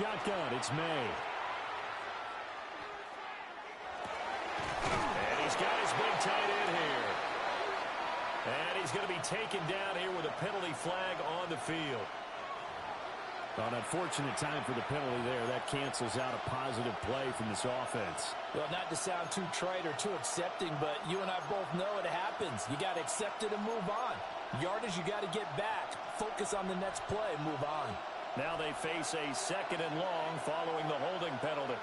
shotgun. It's May. And he's got his big tight end here. And he's going to be taken down here with a penalty flag on the field. An unfortunate time for the penalty there. That cancels out a positive play from this offense. Well, not to sound too trite or too accepting, but you and I both know it happens. You got to accept it and move on. Yardage, you got to get back. Focus on the next play, move on. Now they face a 2nd and long following the holding penalty.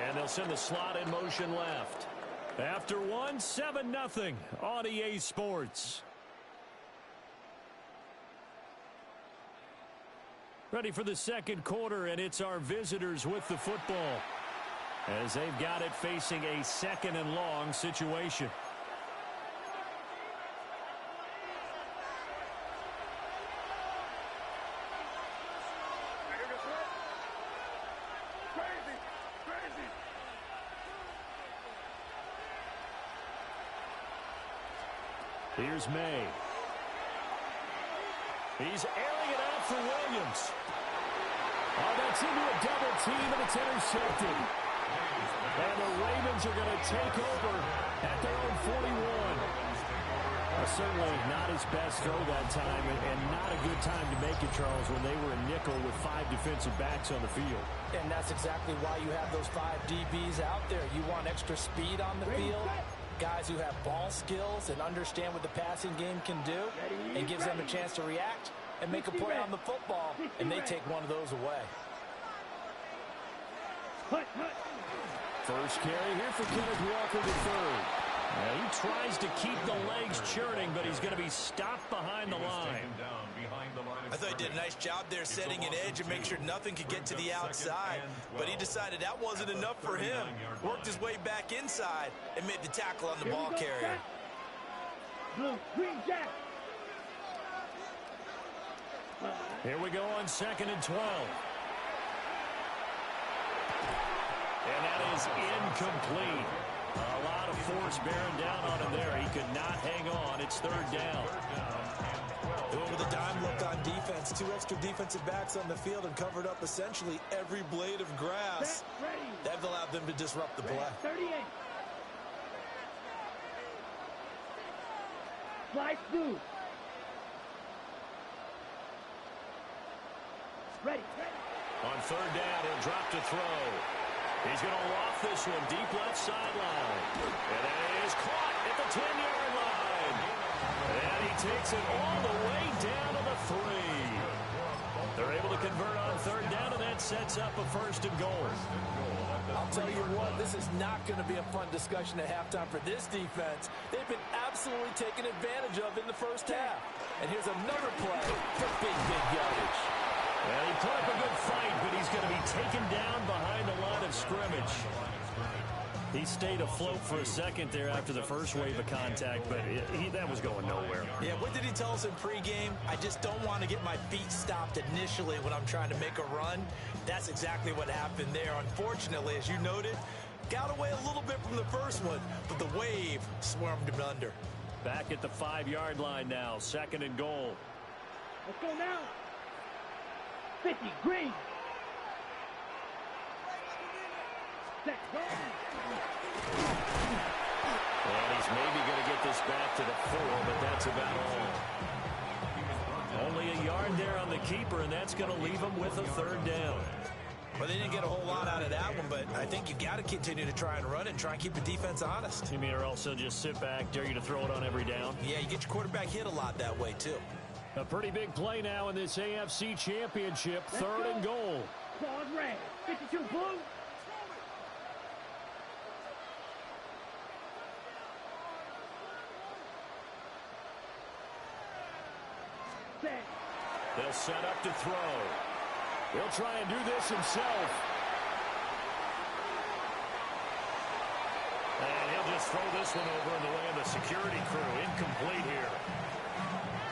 And they'll send the slot in motion left. After one, 7-0 on EA Sports. Ready for the second quarter, and it's our visitors with the football, as they've got it facing a 2nd and long situation. Here's May. He's airing it out for Williams. Oh, that's into a double team, and it's intercepted. And the Ravens are going to take over at their own 41. Certainly not his best throw that time, and not a good time to make it, Charles, when they were a nickel with 5 defensive backs on the field. And that's exactly why you have those 5 DBs out there. You want extra speed on the field. Guys who have ball skills and understand what the passing game can do, and gives them a chance to react and make a play on the football, and they take one of those away. First carry here for Kenneth Walker III. Now he tries to keep the legs churning, but he's going to be stopped behind the line. I thought he did a nice job there setting an edge and make sure nothing could get to the outside. But he decided that wasn't enough for him. Worked his way back inside and made the tackle on the ball carrier. Here we go on 2nd and 12. And that is incomplete. A lot of force bearing down on him there. He could not hang on. It's 3rd down. With a dime look on defense, 2 extra defensive backs on the field and covered up essentially every blade of grass. That allowed them to disrupt the play. 38. Slide through. Ready. On 3rd down, he'll drop to throw. He's going to loft this one deep left sideline. And it is caught at the 10-yard line. And he takes it all the way down to the 3. They're able to convert on 3rd down, and that sets up a 1st and goal. I'll tell you what, this is not going to be a fun discussion at halftime for this defense. They've been absolutely taken advantage of in the first half. And here's another play for big yardage. Well, he put up a good fight, but he's going to be taken down behind the line of scrimmage. He stayed afloat for a second there after the first wave of contact, but that was going nowhere. Yeah, what did he tell us in pregame? I just don't want to get my feet stopped initially when I'm trying to make a run. That's exactly what happened there. Unfortunately, as you noted, got away a little bit from the first one, but the wave swarmed him under. Back at the 5-yard line now, 2nd and goal. Let's go now. 50, green. Set, go. And he's maybe going to get this back to the 4, but that's about all. Only a yard there on the keeper, and that's going to leave him with a 3rd down. Well, they didn't get a whole lot out of that one, but I think you got to continue to try and run and try and keep the defense honest. You mean, or also just sit back, dare you to throw it on every down? Yeah, you get your quarterback hit a lot that way, too. A pretty big play now in this AFC Championship, 3rd and goal. Claws red, 52 blue. Set. They'll set up to throw. He'll try and do this himself. And he'll just throw this one over in the way of the security crew. Incomplete here.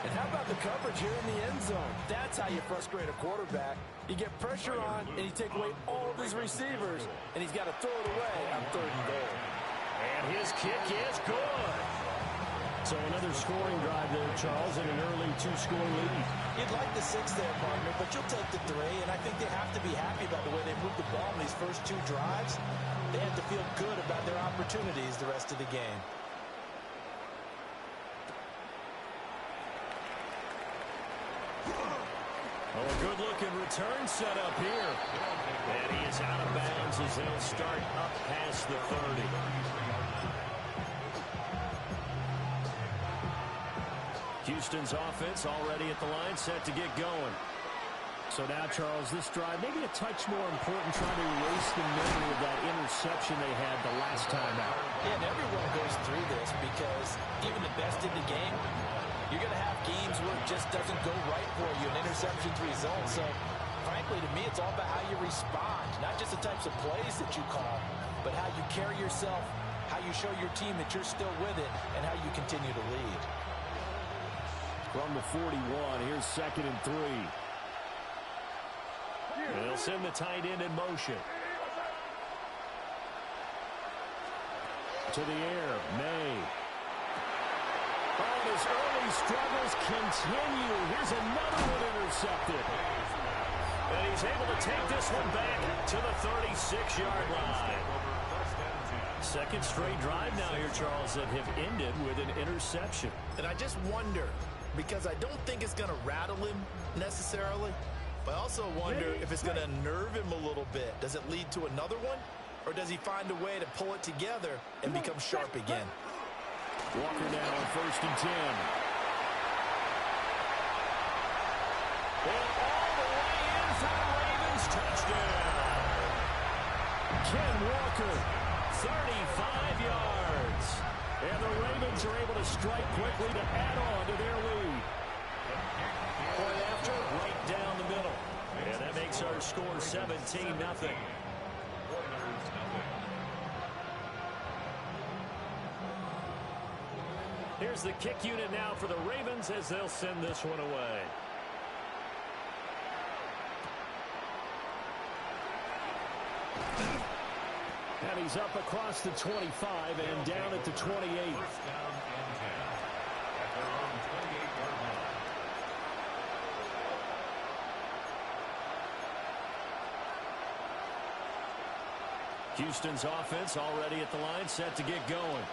And how about the coverage here in the end zone? That's how you frustrate a quarterback. You get pressure on, and you take away all of his receivers, and he's got to throw it away on 3rd and goal. And his kick is good. So another scoring drive there, Charles, and an early two-score lead. You'd like the 6 there, partner, but you'll take the 3, and I think they have to be happy about the way they moved the ball in these first 2 drives. They have to feel good about their opportunities the rest of the game. Oh, a good-looking return set up here. And he is out of bounds as they'll start up past the 30. Houston's offense already at the line, set to get going. So now, Charles, this drive maybe a touch more important, trying to erase the memory of that interception they had the last time out. Yeah, and everyone goes through this because even the best in the game, you're going to have games where it just doesn't go right for you, and interceptions result. So, frankly, to me, it's all about how you respond, not just the types of plays that you call, but how you carry yourself, how you show your team that you're still with it, and how you continue to lead. From the 41, here's 2nd and 3. They'll send the tight end in motion. To the air, May. Oh, his early struggles continue. Here's another one intercepted. And he's able to take this one back to the 36-yard line. Second straight drive now here, Charles, that have ended with an interception. And I just wonder, because I don't think it's going to rattle him necessarily, but I also wonder if it's going to nerve him a little bit. Does it lead to another one? Or does he find a way to pull it together and become sharp again? Walker now on 1st and 10. And all the way in for the Ravens. Touchdown. Ken Walker, 35 yards. And the Ravens are able to strike quickly to add on to their lead. Point after, right down the middle. And that makes our score 17-0. Here's the kick unit now for the Ravens as they'll send this one away. And he's up across the 25 and down at the 28. Houston's offense already at the line, set to get going.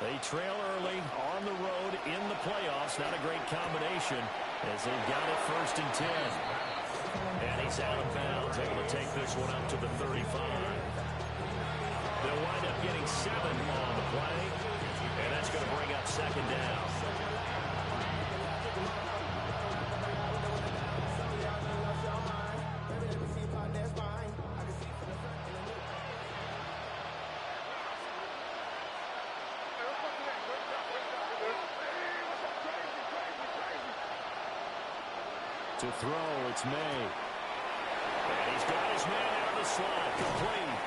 They trail early on the road in the playoffs. Not a great combination as they've got it 1st and 10. And he's out of bounds, able to take this one up to the 35. They'll wind up getting 7 on the play, and that's going to bring up 2nd down. To throw, it's May. And he's got his man out of the slot, complete.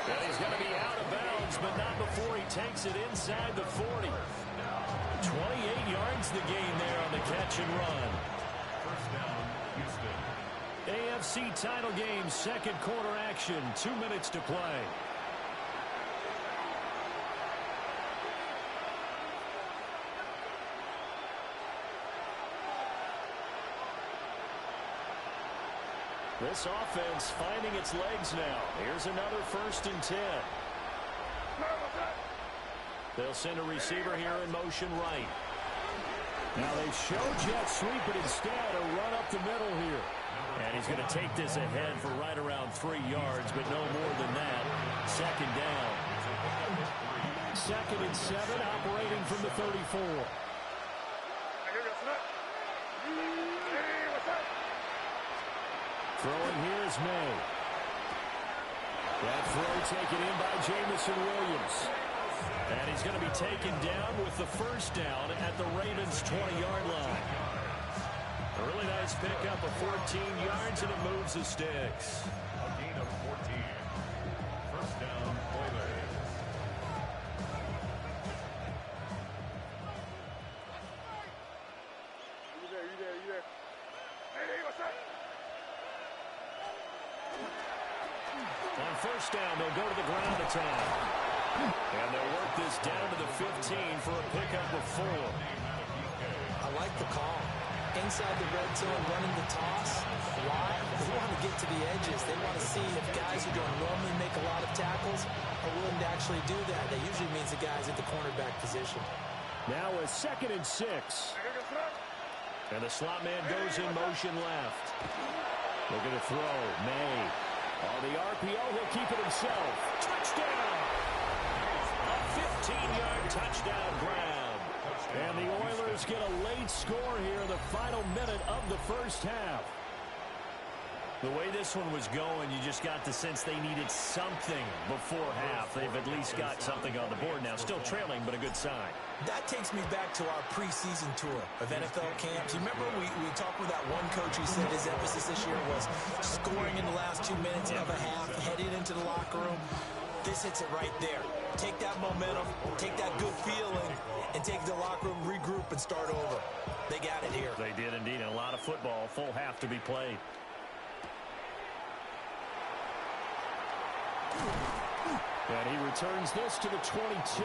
And he's going to be out of bounds, but not before he takes it inside the 40. 28 yards the gain there on the catch and run. First down, Houston. AFC title game, 2nd quarter action, 2 minutes to play. This offense finding its legs now. Here's another 1st and 10. They'll send a receiver here in motion right. Now they show jet sweep, but instead a run up the middle here. And he's going to take this ahead for right around 3 yards, but no more than that. 2nd down. 2nd and 7, operating from the 34. Throwing here is May. That throw taken in by Jamison Williams. And he's going to be taken down with the 1st down at the Ravens' 20-yard line. A really nice pickup of 14 yards, and it moves the sticks. A gain of 14. 1st down, Oilers. You there. Hey, what's up? On 1st down, they'll go to the ground attack. And they'll work this down to the 15 for a pickup of 4. I like the call. Inside the red zone, running the toss. Why? They want to get to the edges. They want to see if guys who don't normally make a lot of tackles are willing to actually do that. That usually means the guys at the cornerback position. Now a 2nd and 6. And the slot man goes in motion left. Looking to throw. May. On the RPO, he'll keep it himself. Touchdown! A 15-yard touchdown grab. And the Oilers get a late score here in the final minute of the first half. The way this one was going, you just got the sense they needed something before half. They've at least got something on the board now. Still trailing, but a good sign. That takes me back to our preseason tour of NFL camps. You remember we talked with that one coach who said his emphasis this year was scoring in the last 2 minutes of a half, heading into the locker room. This hits it right there. Take that momentum, take that good feeling, and take it to the locker room, regroup, and start over. They got it here. They did indeed. And a lot of football, full half to be played. And he returns this to the 22.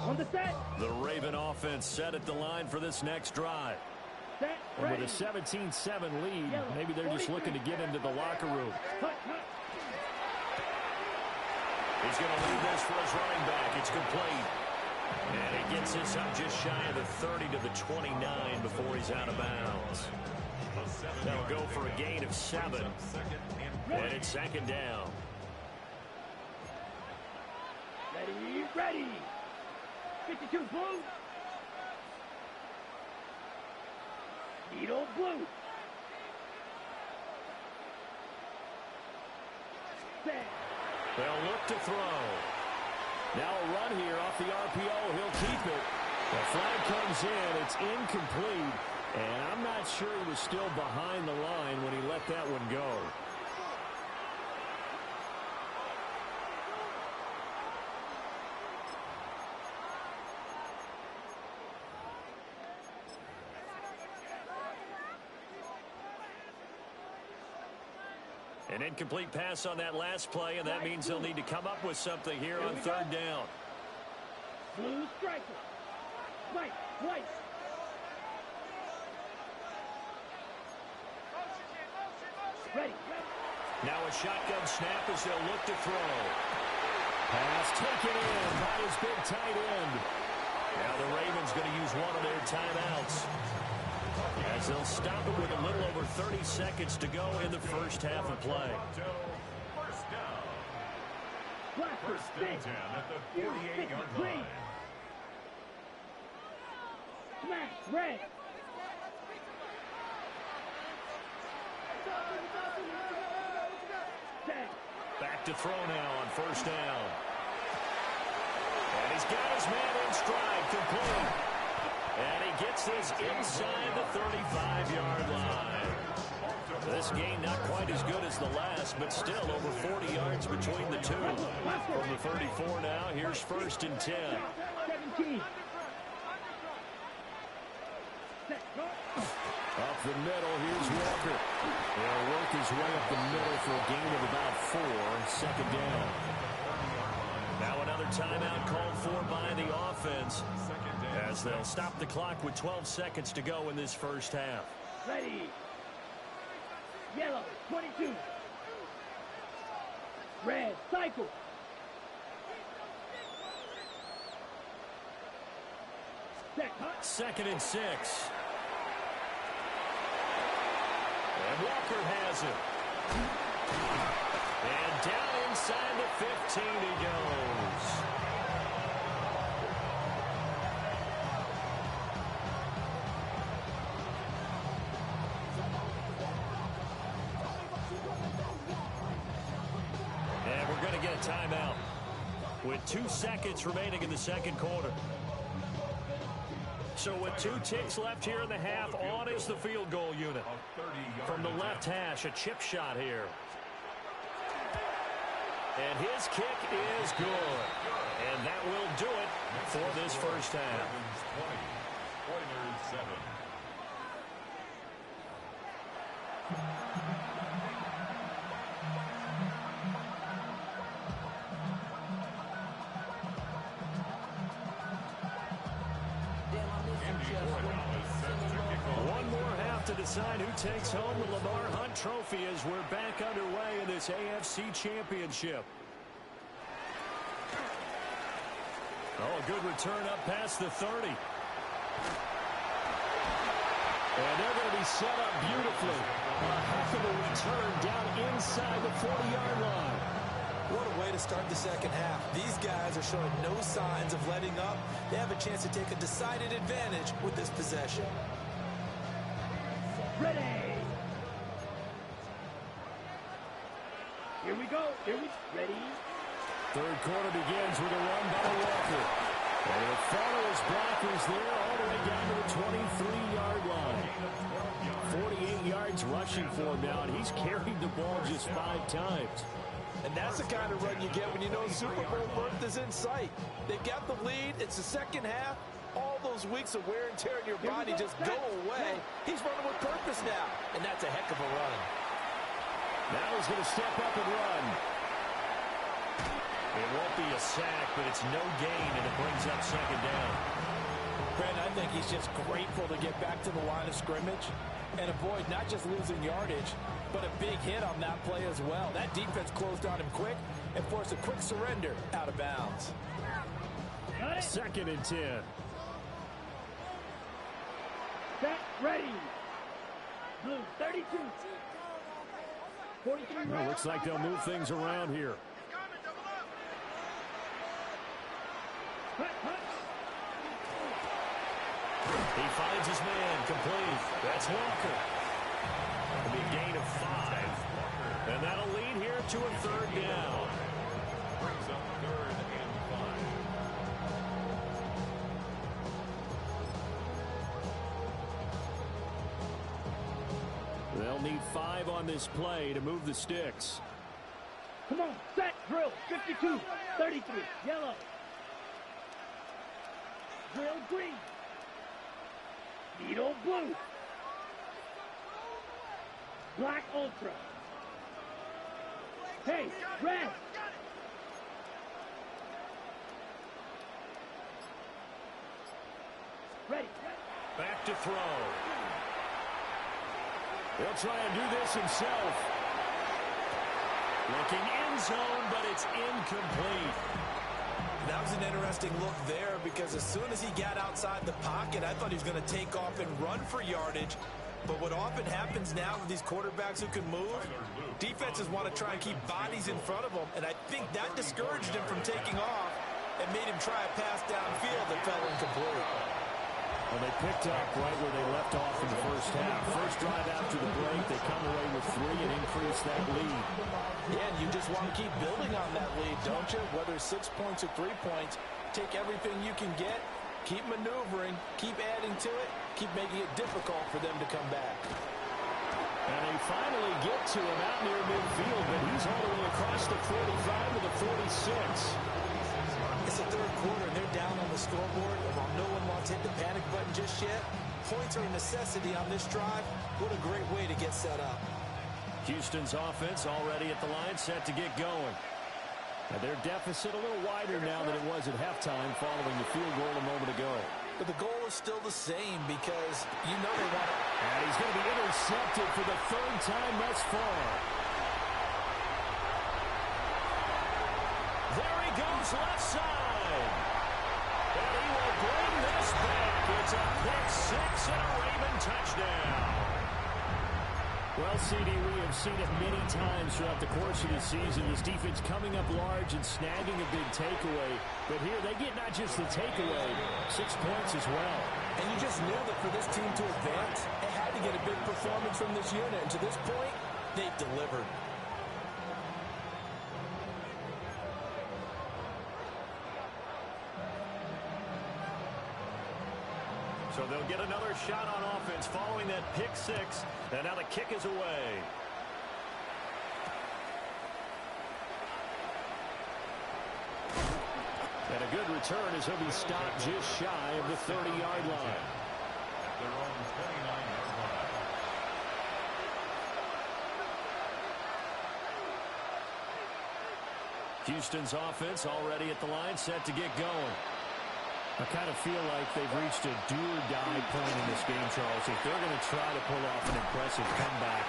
On the set. The Raven offense set at the line for this next drive. Set. And Ready. with a 17-7 lead, maybe they're just looking to get into the locker room. Cut, cut. He's going to leave this for his running back. It's complete. And he gets this up just shy of the 30 to the 29 before he's out of bounds. That'll go for a gain of 7. And it's 2nd down. Ready, ready. 52 blue. Needle blue. Set. They'll look to throw. Now a run here off the RPO. He'll keep it. The flag comes in. It's incomplete. And I'm not sure he was still behind the line when he let that one go. An incomplete pass on that last play, and that means they'll need to come up with something here on 3rd down. Blue striker. Right, right. Ready, ready. Now a shotgun snap as they'll look to throw. Pass taken in by his big tight end. Now the Ravens going to use one of their timeouts, as they'll stop it with a little over 30 seconds to go in the first half of play. First down at the 48-yard line. Smash, red. Back to throw now on 1st down. And he's got his man in stride, complete. And he gets this inside the 35-yard line. This game not quite as good as the last, but still over 40 yards between the two. From the 34 now, here's 1st and 10. 17. Up the middle, here's Walker. He'll work his way up the middle for a gain of about 4, 2nd down. Now another timeout called for by the offense, as they'll stop the clock with 12 seconds to go in this first half. Ready. Yellow, 22. Red, cycle. Set, hut. 2nd and 6. And Walker has it. And down inside the 15 he goes. And we're going to get a timeout with 2 seconds remaining in the 2nd quarter. So with 2 ticks left here in the half, on is the field goal unit. From the left hash, a chip shot here. And his kick is good. And that will do it for this first half. 20, Oilers 7. One more half to decide who takes home the Lamar Hunt Trophy as we're back underway in this AFC Championship. Oh, a good return up past the 30. And they're going to be set up beautifully. A heck of a return down inside the 40-yard line. What a way to start the second half. These guys are showing no signs of letting up. They have a chance to take a decided advantage with this possession. Ready. Here we go. Ready. Third quarter begins with a run by Walker. And it follows blockers there all the way down to the 23-yard line. 48 yards rushing for him now, and he's carried the ball just 5 times. And that's the kind of run you get when you know Super Bowl berth is in sight. They've got the lead. It's the second half. All those weeks of wear and tear in your body just go away. He's running with purpose now, and that's a heck of a run. Now he's going to step up and run. It won't be a sack, but it's no gain, and it brings up second down. Brent, I think he's just grateful to get back to the line of scrimmage and avoid not just losing yardage, but a big hit on that play as well. That defense closed on him quick and forced a quick surrender out of bounds. Second and 10. Set. Ready. Blue 32. 43. Well, looks like they'll move things around here. He finds his man, complete. That's Walker. That'll be a gain of 5. And that'll lead here to a third down. Brings up 3rd and 5. They'll need 5 on this play to move the sticks. Come on. Set. Drill 52. 33. Yellow. Drill green. Needle blue. Black ultra. Hey, red. Ready. Back to throw. He'll try and do this himself. Looking end zone, but it's incomplete. That was an interesting look there because as soon as he got outside the pocket, I thought he was going to take off and run for yardage. But what often happens now with these quarterbacks who can move, defenses want to try and keep bodies in front of them, and I think that discouraged him from taking off and made him try a pass downfield that fell incomplete. Well, they picked up right where they left off in the first half. First drive after the break, they come away with 3 and increase that lead. Yeah, and you just want to keep building on that lead, don't you? Whether it's 6 points or 3 points, take everything you can get, keep maneuvering, keep adding to it, keep making it difficult for them to come back. And they finally get to him out near midfield, but he's all the way across the 45 to the 46. It's the third quarter, and they're down on the scoreboard. And while no one wants to hit the panic button just yet, points are a necessity on this drive. What a great way to get set up. Houston's offense already at the line, set to get going. And their deficit a little wider now than it was at halftime following the field goal a moment ago. But the goal is still the same because you know they want it. And he's going to be intercepted for the 3rd time thus far. There he goes, left side. And he will bring this back. It's a pick 6 and a Raven touchdown. Well, CD, we have seen it many times throughout the course of the season. This defense coming up large and snagging a big takeaway. But here they get not just the takeaway, 6 points as well. And you just knew that for this team to advance, it had to get a big performance from this unit. And to this point, they've delivered. So they'll get another shot on offense following that pick 6. And now the kick is away. And a good return as he'll be stopped just shy of the 30-yard line. At their own 29-yard line. Houston's offense already at the line, set to get going. I kind of feel like they've reached a do-or-die point in this game, Charles. If they're going to try to pull off an impressive comeback,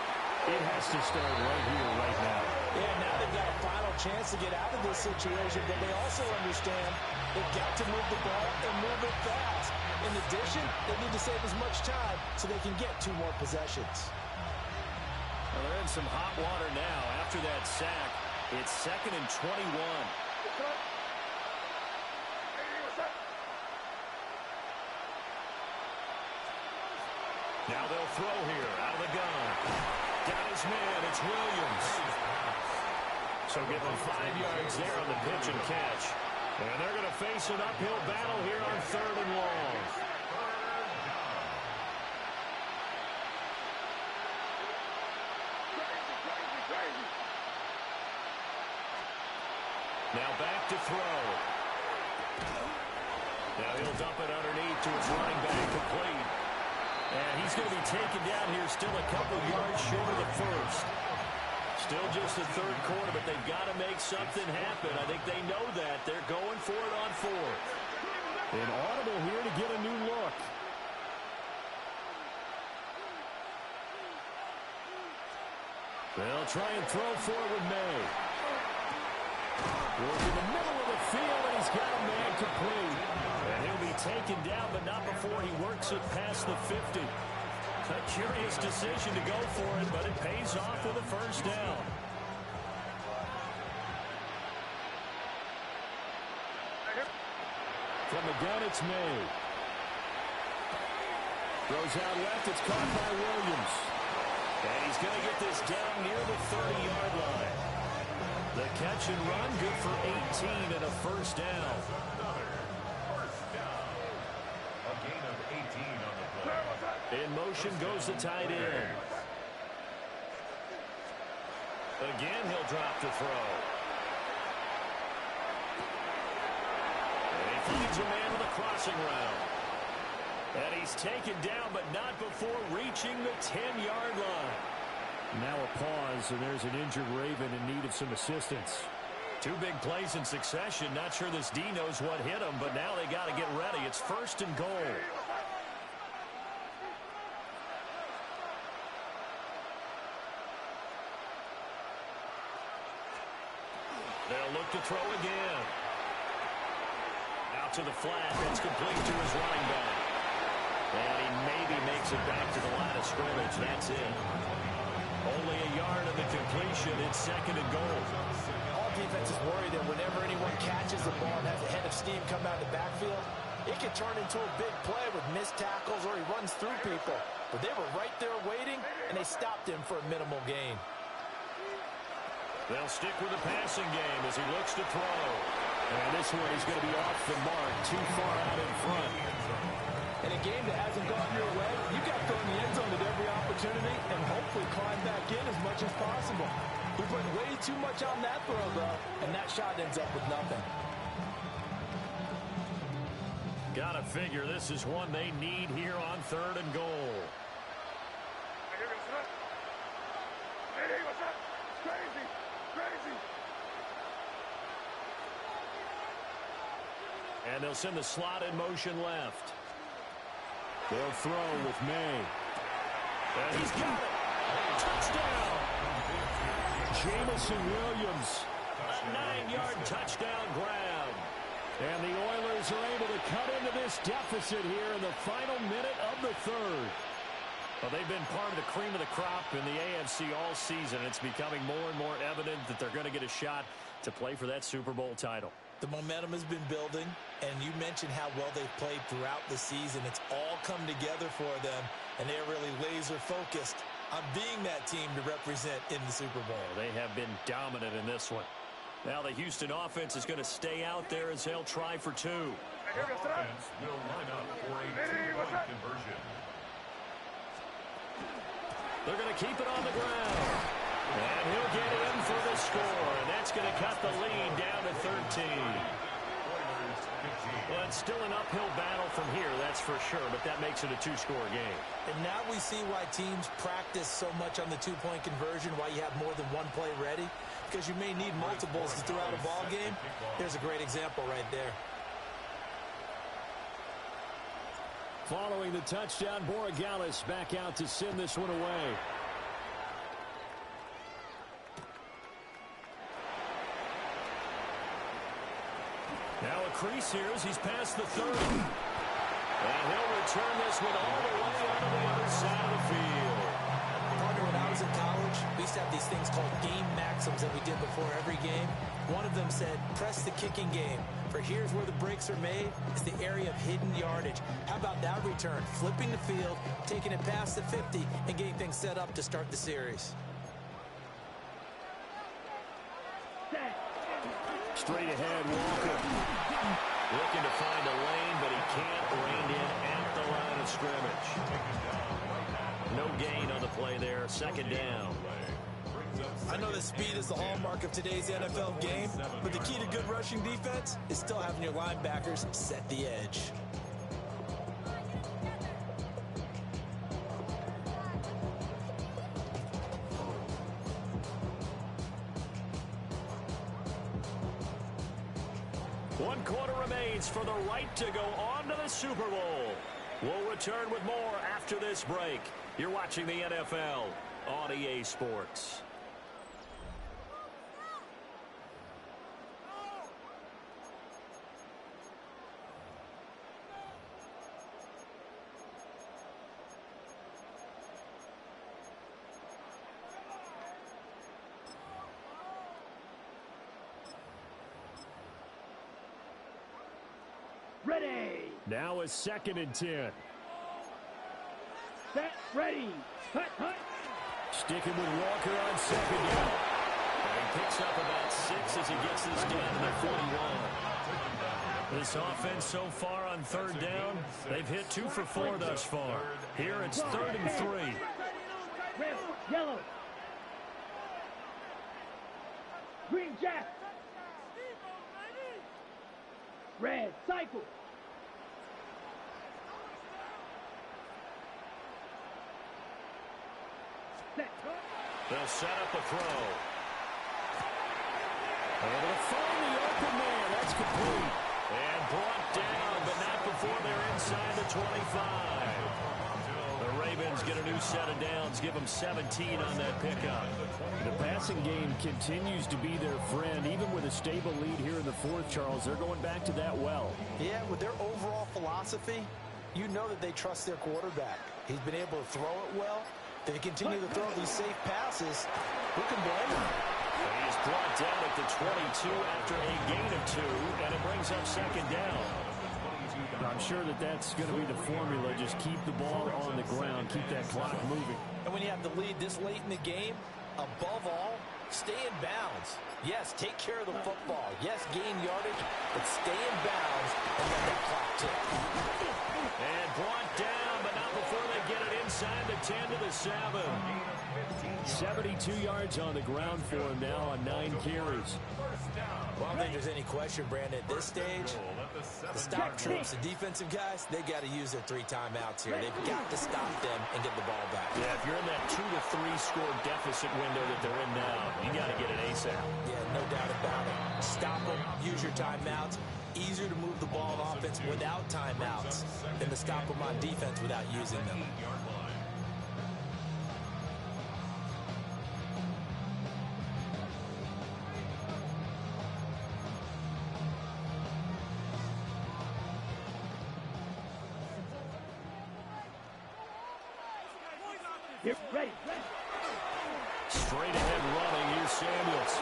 it has to start right here, right now. Yeah, now they've got a final chance to get out of this situation, but they also understand they've got to move the ball and move it fast. In addition, they need to save as much time so they can get 2 more possessions. Well, they're in some hot water now after that sack. It's 2nd and 21. Now they'll throw here out of the gun. Got his man. It's Williams. So give him 5 yards there on the pitch and catch. And they're going to face an uphill battle here on 3rd and long. Now back to throw. Now he'll dump it underneath to his running back, complete. And he's going to be taken down here still a couple yards short of the first. Still just the 3rd quarter, but they've got to make something happen. I think they know that. They're going for it on 4th. An audible here to get a new look. They'll try and throw for it with May. Work in the middle of the field, and he's got a man complete. And he'll be taken down, but not before he works it past the 50. A curious decision to go for it, but it pays off with a first down. From the gun, it's May. Throws out left, it's caught by Williams. And he's going to get this down near the 30-yard line. The catch and run, good for 18 and a first down. First down. A gain of 18 on the play. In motion goes the tight end. Again, he'll drop to throw. And he finds a man with a crossing route. And he's taken down, but not before reaching the 10-yard line. Now a pause, and there's an injured Raven in need of some assistance. 2 big plays in succession. Not sure this D knows what hit him, but now they got to get ready. It's 1st and goal. They'll look to throw again. Out to the flat. That's complete to his running back. And he maybe makes it back to the line of scrimmage. That's it. Only a yard of the completion. It's 2nd and goal. All defenses worry that whenever anyone catches the ball and has a head of steam come out of the backfield, it can turn into a big play with missed tackles or he runs through people. But they were right there waiting, and they stopped him for a minimal gain. They'll stick with the passing game as he looks to throw. And this one is going to be off the mark, too far out in front. In a game that hasn't gone your way, you got to go in the end zone at every opportunity and hopefully climb back in as much as possible. We put way too much on that throw, though, and that shot ends up with nothing. Gotta figure this is one they need here on 3rd and goal. And they'll send the slot in motion left. They'll throw with May. And he's got it. Touchdown. Jamison Williams. A 9-yard touchdown grab. And the Oilers are able to cut into this deficit here in the final minute of the 3rd. Well, they've been part of the cream of the crop in the AFC all season. It's becoming more and more evident that they're going to get a shot to play for that Super Bowl title. The momentum has been building, and you mentioned how well they've played throughout the season. It's all come together for them, and they're really laser-focused on being that team to represent in the Super Bowl. They have been dominant in this one. Now the Houston offense is going to stay out there as they'll try for 2. Offense will line up for a 2-point conversion. They're going to keep it on the ground. And he'll get in for the score. And that's going to cut the lead down to 13. Well, it's still an uphill battle from here, that's for sure, but that makes it a two-score game. And now we see why teams practice so much on the two-point conversion, why you have more than one play ready, because you may need multiples throughout a ball game. There's a great example right there. Following the touchdown, Borregales back out to send this one away. Now a crease here as he's past the 30. And he'll return this one all the way onto the other side of the field. Partner, when I was in college, we used to have these things called game maxims that we did before every game. One of them said, press the kicking game. For here's where the breaks are made. It's the area of hidden yardage. How about that return? Flipping the field, taking it past the 50, and getting things set up to start the series. Straight ahead, Walker. Looking to find a lane, but he can't. Reined in at the line of scrimmage. No gain on the play there. Second down. I know that speed is the hallmark of today's NFL game, but the key to good rushing defense is still having your linebackers set the edge. One quarter remains for the right to go on to the Super Bowl. We'll return with more after this break. You're watching the NFL on EA Sports. Ready. Now a 2nd and 10. Set. Ready. Hut, hut. Sticking with Walker on 2nd down. And he picks up about 6 as he gets this down to the 41. This offense so far on 3rd down, they've hit 2 for 4 thus far. Here it's 3rd and 3. Red. Yellow. Green jack. Red. Cycle. Set. They'll set up a throw. Able to find the open man. That's complete. And brought down, but not before they're inside the 25. The Ravens get a new set of downs, give them 17 on that pickup. The passing game continues to be their friend. Even with a stable lead here in the 4th, Charles, they're going back to that well. Yeah, with their overall philosophy, you know that they trust their quarterback. He's been able to throw it well. They continue to throw these safe passes. Who can blame him? He's brought down at the 22 after a gain of 2, and it brings up 2nd down. I'm sure that that's going to be the formula. Just keep the ball on the ground. Keep that clock moving. And when you have the lead this late in the game, above all, stay in bounds. Yes, take care of the football. Yes, gain yardage, but stay in bounds and let that clock tick. And brought down, but not before they get it inside the 10 to the 7. 72 yards on the ground for him now on 9 carries. Well, I don't think there's any question, Brandon, at this stage, the stop troops, the defensive guys, they got to use their 3 timeouts here. They've got to stop them and get the ball back. Yeah, if you're in that 2 to 3 score deficit window that they're in now, you got to get it ASAP. Yeah, no doubt about it. Stop them, use your timeouts. Easier to move the ball on offense without timeouts than to stop them on defense without using them. Get ready. Straight ahead running, here's Samuels.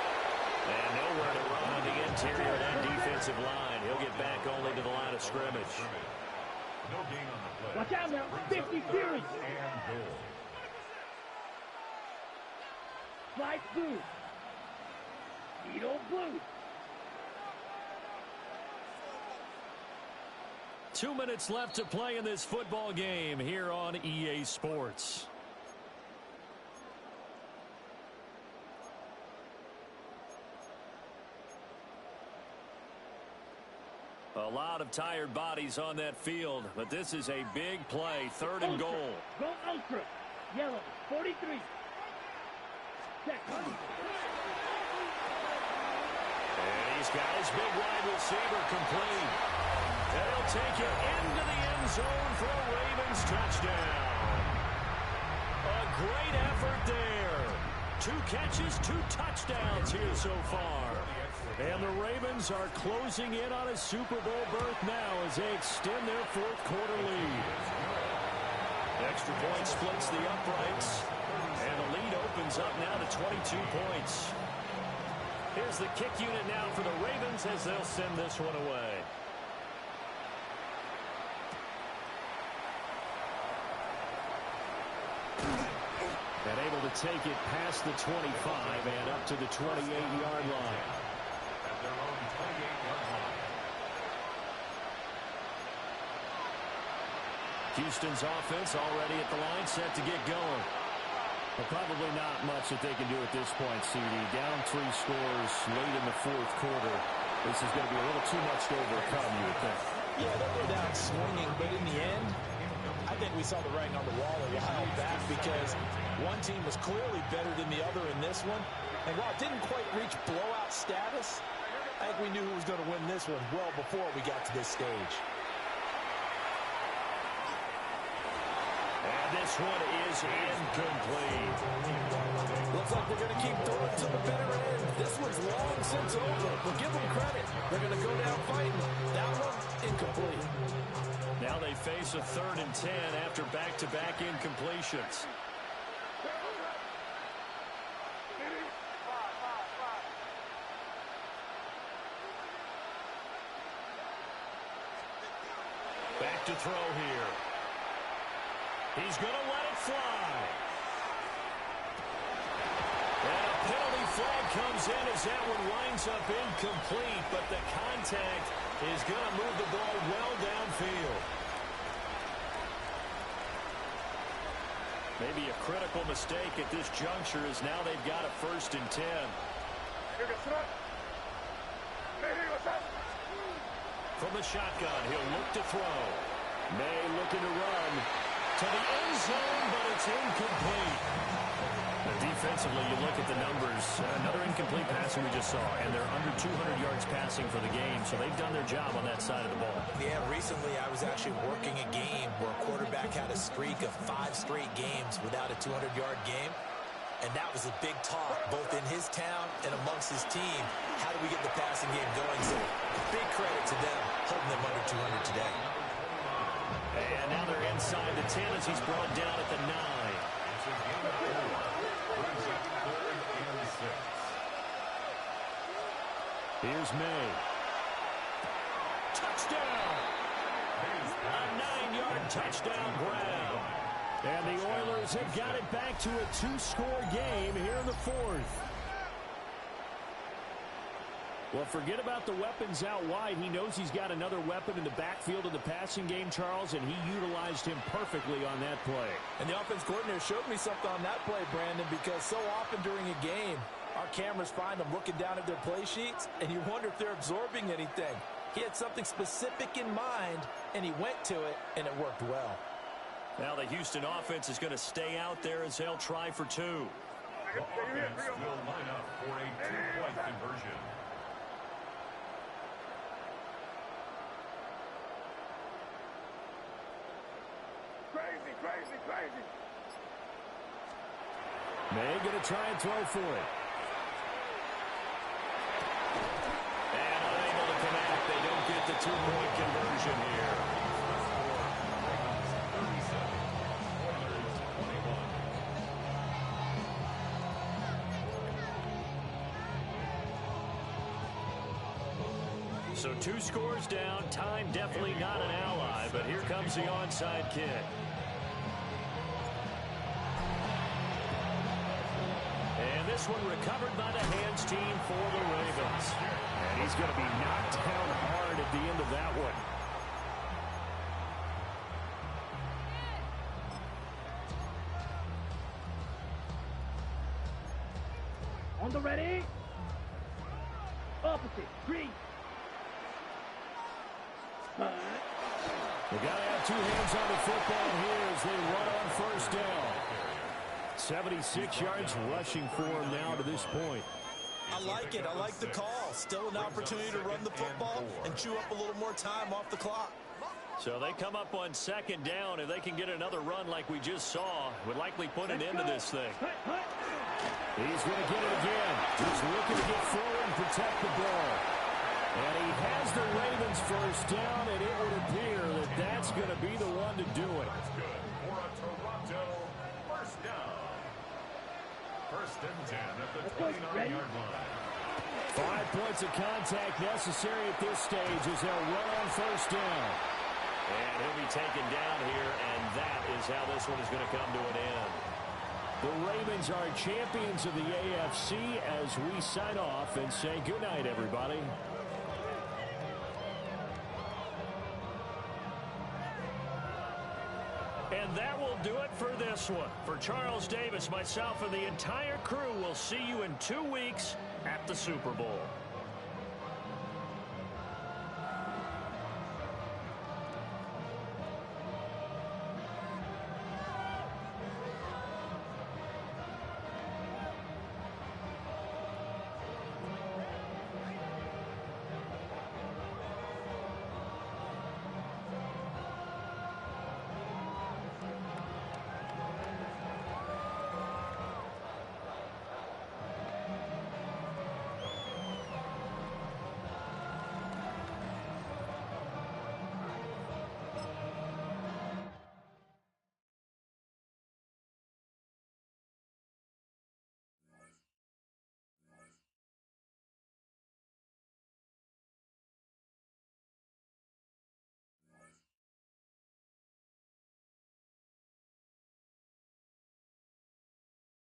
And nowhere to run on the interior of that defensive line. He'll get back only to the line of scrimmage. No gain on the play. Watch out now. 50 series. And goal. Slide blue. Needle blue. 2 minutes left to play in this football game here on EA Sports. A lot of tired bodies on that field, but this is a big play, 3rd and goal. Go ultra. Yellow, 43. Check. And he's got his big wide receiver complete. And he'll take it into the end zone for a Ravens touchdown. A great effort there. 2 catches, 2 touchdowns here so far. And the Ravens are closing in on a Super Bowl berth now as they extend their 4th quarter lead. Extra point splits the uprights. And the lead opens up now to 22 points. Here's the kick unit now for the Ravens as they'll send this one away. And able to take it past the 25 and up to the 28-yard line. At their own 28-yard line. Houston's offense already at the line, set to get going. But probably not much that they can do at this point, CD. Down 3 scores late in the 4th quarter. This is going to be a little too much to overcome, you would think. Yeah, they'll go down swinging, but in the end, I think we saw the writing on the wall a while back because one team was clearly better than the other in this one. And while it didn't quite reach blowout status, I think we knew who was going to win this one well before we got to this stage. And this one is incomplete. Looks like they're going to keep throwing to the bitter end. This one's long since over, but give them credit. They're going to go down fighting. That one, incomplete. Now they face a 3rd and 10 after back-to-back incompletions. Back to throw here. He's going to let it fly. And a penalty flag comes in as that one winds up incomplete, but the contact is going to move the ball well downfield. Maybe a critical mistake at this juncture as now they've got a 1st and 10. From the shotgun, he'll look to throw. May looking to run to the end zone, but it's incomplete. Defensively, you look at the numbers. Another incomplete pass we just saw, and they're under 200 yards passing for the game, so they've done their job on that side of the ball. Yeah, recently I was actually working a game where a quarterback had a streak of 5 straight games without a 200-yard game, and that was a big talk, both in his town and amongst his team. How do we get the passing game going? So big credit to them, holding them under 200 today. And now they're inside the 10 as he's brought down at the 9. It's a game of 4. Brings up 3rd and 6. Here's May. Touchdown! A 9-yard touchdown grab. And the Oilers have got it back to a 2-score game here in the 4th. Well, forget about the weapons out wide. He knows he's got another weapon in the backfield of the passing game, Charles, and he utilized him perfectly on that play. And the offense coordinator showed me something on that play, Brandon, because so often during a game, our cameras find them looking down at their play sheets, and you wonder if they're absorbing anything. He had something specific in mind, and he went to it, and it worked well. Now the Houston offense is going to stay out there as they'll try for 2. The offense will line up for a 2-point conversion. Crazy. May going to try and throw for it. And unable to connect. They don't get the 2-point conversion here. So 2 scores down. Time definitely not an ally, but here comes the onside kick. And this one recovered by the hands team for the Ravens. And he's going to be knocked down hard at the end of that one. On the ready. Opposite. Green. They got to have two hands on the football here as they run on first down. 76 yards rushing for him now to this point. I like it. I like the call. Still an opportunity to run the football and chew up a little more time off the clock. So they come up on second down. If they can get another run like we just saw, would likely put an end to this thing. He's going to get it again. He's looking to get forward and protect the ball. And he has the Ravens first down, and it would appear that that's going to be the one to do it. That's good for a Toronto first down. First and 10 at the 29-yard line. 5 points of contact necessary at this stage as they'll run on first down. And he'll be taken down here, and that is how this one is going to come to an end. The Ravens are champions of the AFC as we sign off and say goodnight, everybody. And that will do it for this one. For Charles Davis, myself, and the entire crew, we'll see you in 2 weeks at the Super Bowl.